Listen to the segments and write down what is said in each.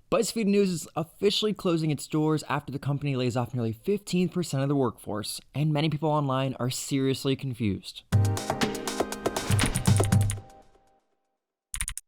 BuzzFeed News is officially closing its doors after the company lays off nearly 15% of the workforce, and many people online are seriously confused.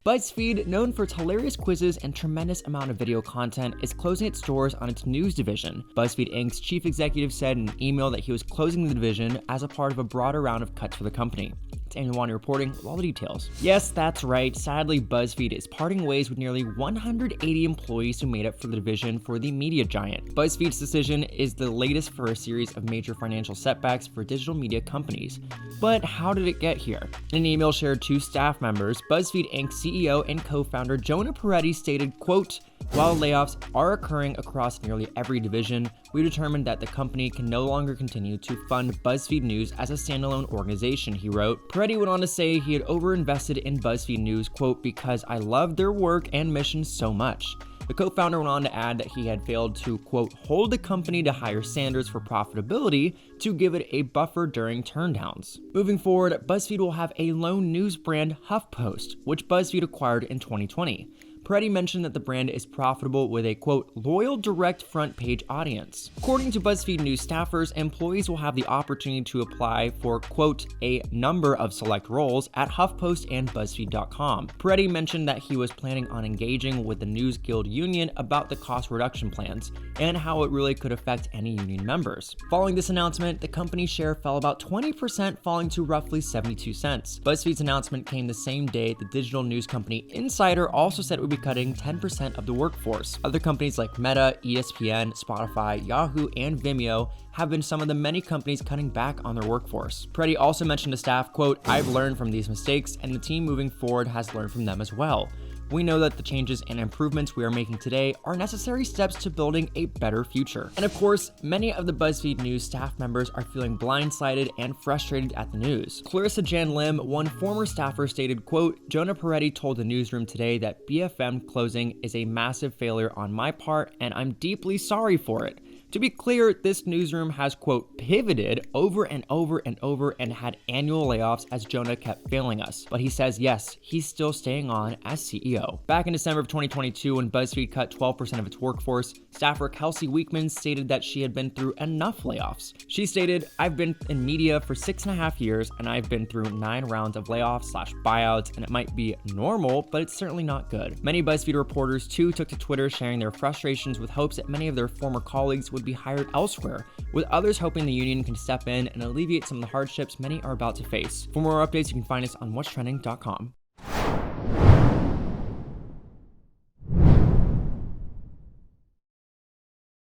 BuzzFeed, known for its hilarious quizzes and tremendous amount of video content, is closing its doors on its news division. BuzzFeed Inc.'s chief executive said in an email that he was closing the division as a part of a broader round of cuts for the company. It's Annual Wani reporting with all the details. Yes, that's right. Sadly, BuzzFeed is parting ways with nearly 180 employees who made up for the division for the media giant. BuzzFeed's decision is the latest for a series of major financial setbacks for digital media companies. But how did it get here? In an email shared to staff members, BuzzFeed Inc. CEO and co-founder Jonah Peretti stated, quote, "While layoffs are occurring across nearly every division, we determined that the company can no longer continue to fund BuzzFeed News as a standalone organization," he wrote. Peretti went on to say he had overinvested in BuzzFeed News, quote, "because I loved their work and mission so much." The co-founder went on to add that he had failed to, quote, "hold the company to higher standards for profitability to give it a buffer during turndowns." Moving forward, BuzzFeed will have a lone news brand, HuffPost, which BuzzFeed acquired in 2020. Peretti mentioned that the brand is profitable with a, quote, "loyal direct front page audience." According to BuzzFeed News staffers, employees will have the opportunity to apply for, quote, "a number of select roles" at HuffPost and BuzzFeed.com. Peretti mentioned that he was planning on engaging with the News Guild Union about the cost reduction plans and how it really could affect any union members. Following this announcement, the company's share fell about 20%, falling to roughly 72 cents. BuzzFeed's announcement came the same day the digital news company Insider also said it would be cutting 10% of the workforce. Other companies like Meta, ESPN, Spotify, Yahoo, and Vimeo have been some of the many companies cutting back on their workforce. Peretti also mentioned to staff, quote, "I've learned from these mistakes, and the team moving forward has learned from them as well. We know that the changes and improvements we are making today are necessary steps to building a better future." And of course, many of the BuzzFeed News staff members are feeling blindsided and frustrated at the news. Clarissa Jan Lim, one former staffer, stated, quote, "Jonah Peretti told the newsroom today that BFM closing is a massive failure on my part, and I'm deeply sorry for it. To be clear, this newsroom has, quote, pivoted over and over and over and had annual layoffs as Jonah kept failing us. But he says, yes, he's still staying on as CEO." Back in December of 2022, when BuzzFeed cut 12% of its workforce, staffer Kelsey Weekman stated that she had been through enough layoffs. She stated, "I've been in media for 6.5 years, and I've been through 9 rounds of layoffs/buyouts, and it might be normal, but it's certainly not good." Many BuzzFeed reporters, too, took to Twitter sharing their frustrations with hopes that many of their former colleagues would be hired elsewhere, with others hoping the union can step in and alleviate some of the hardships many are about to face. For more updates, you can find us on whatstrending.com.